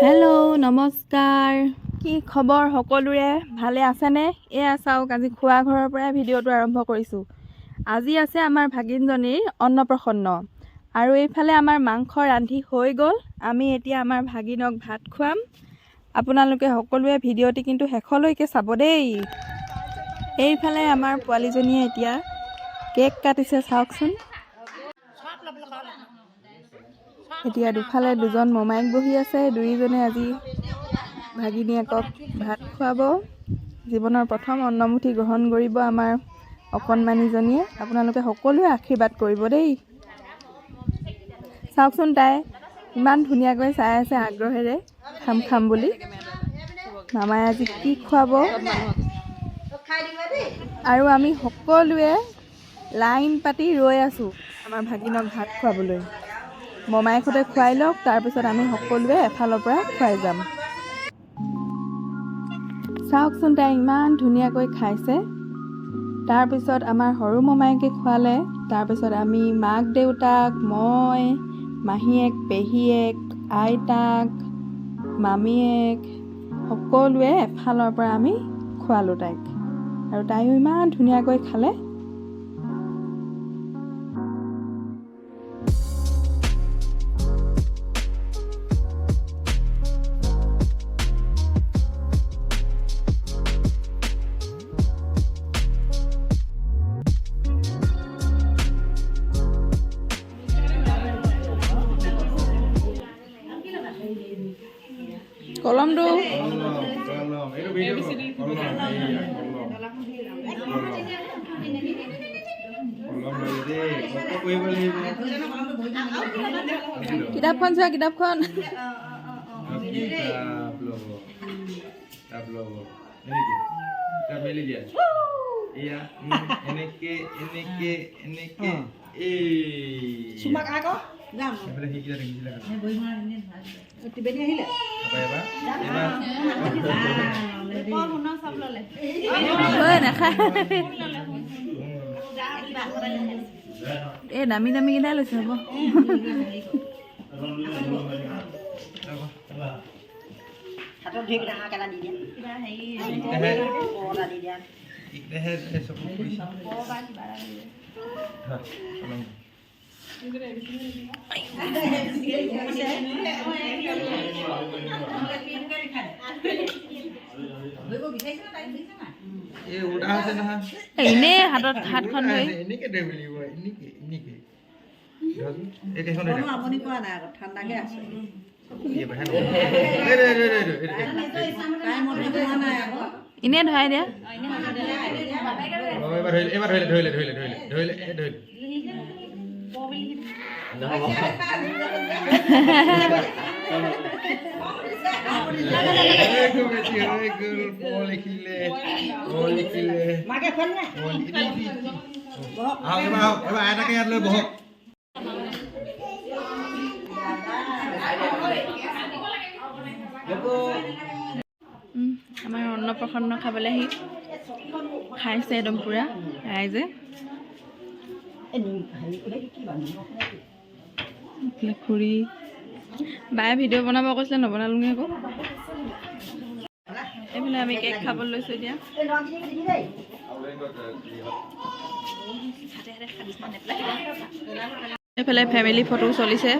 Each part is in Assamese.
হেল্ল' নমস্কাৰ। কি খবৰ সকলোৰে? ভালে আছেনে? এয়া চাওক, আজি খোৱা ঘৰৰ পৰা ভিডিঅ'টো আৰম্ভ কৰিছোঁ। আজি আছে আমাৰ ভাগিনজনীৰ অন্নপ্ৰসন্ন আৰু এইফালে আমাৰ মাংস ৰান্ধি হৈ গ'ল। আমি এতিয়া আমাৰ ভাগিনক ভাত খুৱাম। আপোনালোকে সকলোৱে ভিডিঅ'টি কিন্তু শেষলৈকে চাব দেই। এইফালে আমাৰ পোৱালীজনীয়ে এতিয়া কেক কাটিছে, চাওকচোন। এতিয়া দুফালে দুজন মমাইক বহি আছে। দুয়োজনে আজি ভাগিনীয়েকক ভাত খুৱাব। জীৱনৰ প্ৰথম অন্নমুঠি গ্ৰহণ কৰিব আমাৰ অকণমানিজনীয়ে। আপোনালোকে সকলোৱে আশীৰ্বাদ কৰিব দেই। চাওকচোন, তাই ইমান ধুনীয়াকৈ চাই আছে আগ্ৰহেৰে, খাম খাম বুলি। মামাই আজি কি খুৱাব। আৰু আমি সকলোৱে লাইন পাতি ৰৈ আছোঁ আমাৰ ভাগিনক ভাত খুৱাবলৈ। মমাইকহঁতে খুৱাই লওক, তাৰপিছত আমি সকলোৱে এফালৰ পৰা খুৱাই যাম। চাওকচোন, তাই ইমান ধুনীয়াকৈ খাইছে। তাৰপিছত আমাৰ সৰু মমাইকে খুৱালে। তাৰপিছত আমি মাক দেউতাক, মই, মাহীয়েক, পেহীয়েক, আইতাক, মামীয়েক সকলোৱে এফালৰ পৰা আমি খুৱালোঁ তাইক। আৰু তাইও ইমান ধুনীয়াকৈ খালে। কলমটো কিতাপখন চোৱা, কিতাপখন। এই দামী দামী কেইটাই লৈছে, হ'ব। এনেই হাতত হাতখন লৈ এনেই ধৰাই দিয়া। আমাৰ অন্নপ্ৰসন্ন খাবলৈ আহি খাইছে একদম পুৰা ৰাইজে। খুৰী বায়ে ভিডিঅ' বনাব কৈছিলে, নবনালোঙে আকৌ। এইফালে আমি কেক খাবলৈ লৈছোঁ এতিয়া। এইফালে ফেমিলি ফটো চলিছে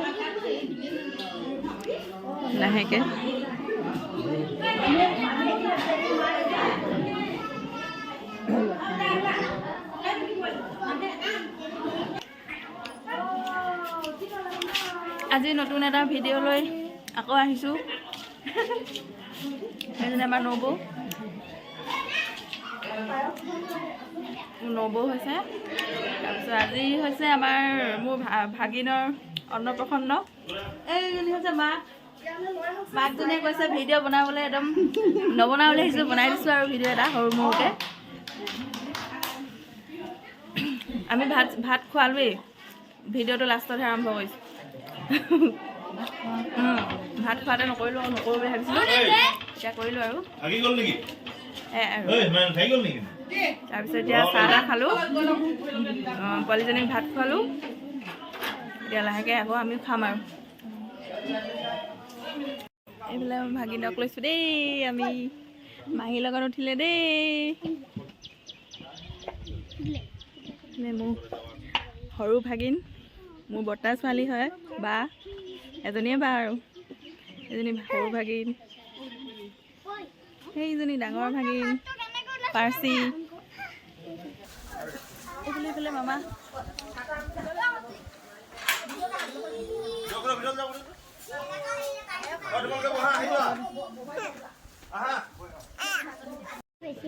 লাহেকে। আজি নতুন এটা ভিডিঅ' লৈ আকৌ আহিছোঁ। সেইজনে আমাৰ নবৌ হৈছে। তাৰপিছত আজি হৈছে মোৰ ভাগিনৰ অন্নপ্ৰসন্ন। এইজনী হৈছে মাকজনীয়ে কৈছে ভিডিঅ' বনাবলৈ, একদম নবনাবলৈ আহিছোঁ, বনাই দিছোঁ আৰু ভিডিঅ' এটা সৰু মৰুকৈ। আমি ভাত খোৱালোৱেই, ভিডিঅ'টো লাষ্টতহে আৰম্ভ কৰিছোঁ। ভাত খোৱাতে নকৰোঁ বুলি ভাবিছিলোঁ, এতিয়া কৰিলোঁ আৰু। তাৰপিছত এতিয়া চাহ তাহ খালোঁ, পোৱালীজনীক ভাত খোৱালোঁ। এতিয়া লাহেকৈ আকৌ আমি খাম আৰু। এইফালে ভাগিনক লৈছোঁ দেই আমি মাহীৰ লগত উঠিলে দেই মোৰ সৰু ভাগিন মোৰ বৰ্তা ছোৱালী হয় বা এজনীয়ে বা আৰু এজনী সৰু ভাগিন সেইজনী ডাঙৰ ভাগিন পাৰ্চি এইফালে এইফালে মামা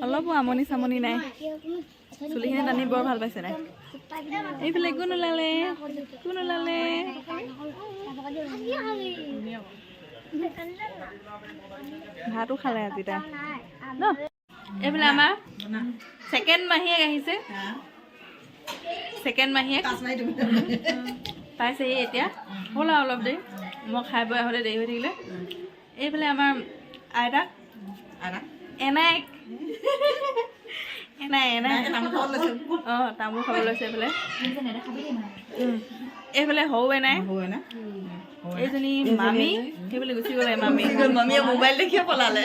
অলপো আমনি চামনি নাই চুলিখিনি টানি বৰ ভাল পাইছে নাই এইফালে কোন ওলালে ভাতো খালে আজি তাই ন এইফালে আমাৰ ছেকেণ্ড মাহীয়েক আহিছে ছেকেণ্ড মাহীয়েক পাইছেহি এতিয়া হ'ল আৰু অলপ দেৰি মই খাই বৈ আহোঁতে দেৰি হৈ থাকিলে এইফালে আমাৰ আইতা এনাইক অঁ তামোল খাব লৈছে এইফালে এইফালে সৰু এনাই এইজনী মামী সেইফালে গুচি গ'লে মামীয়ে মোবাইল দেখিয়ে পলালে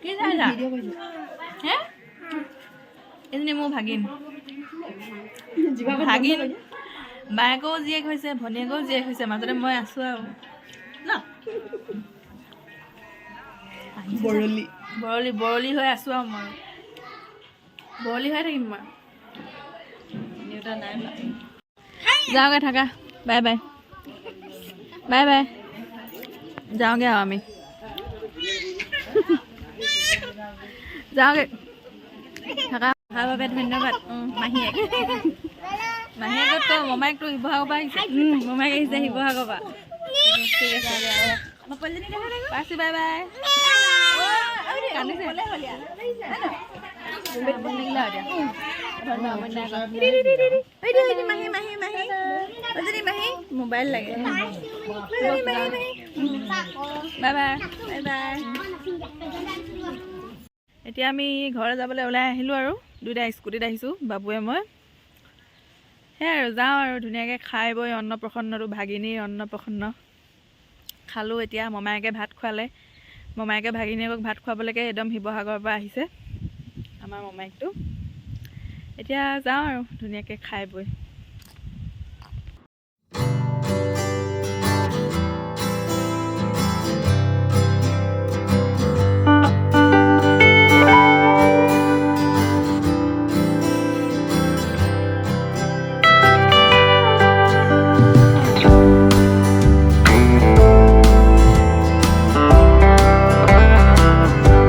কি চাইছা হে এইজনী মোৰ ভাগিন বায়েকেও জীয়েক হৈছে ভনীয়েকেও জীয়েক হৈছে মাজতে মই আছোঁ আৰু ন বৰলি হৈ আছোঁ আৰু মই বৰলি হৈ থাকিম মই যাওঁগে থাকা বাই বাই যাওঁগে আৰু আমি যাওঁগে থাকা অহাৰ বাবে ধন্যবাদ মাহীয়েকতকৈ মমায়েকটো শিৱসাগৰৰ পৰা আহিছে মমায়েক আহিছে শিৱসাগৰৰ পৰা ঠিক আছে পাৰ্চি বাই বাই মোবাইল লাগে বাই বাই এতিয়া আমি ঘৰলৈ যাবলৈ ওলাই আহিলোঁ আৰু দুইটা স্কুটিত আহিছোঁ বাবুৱে মই সেয়াই আৰু যাওঁ আৰু ধুনীয়াকৈ খাই বৈ অন্নপ্ৰসন্নটো ভাগিনীৰ অন্নপ্ৰসন্ন খালোঁ এতিয়া মমায়েকে ভাত খোৱালে মমায়েকে ভাগিনীয়েকক ভাত খুৱাবলৈকে একদম শিৱসাগৰৰ পৰা আহিছে আমাৰ মমায়েকটো এতিয়া যাওঁ আৰু ধুনীয়াকৈ খাই বৈ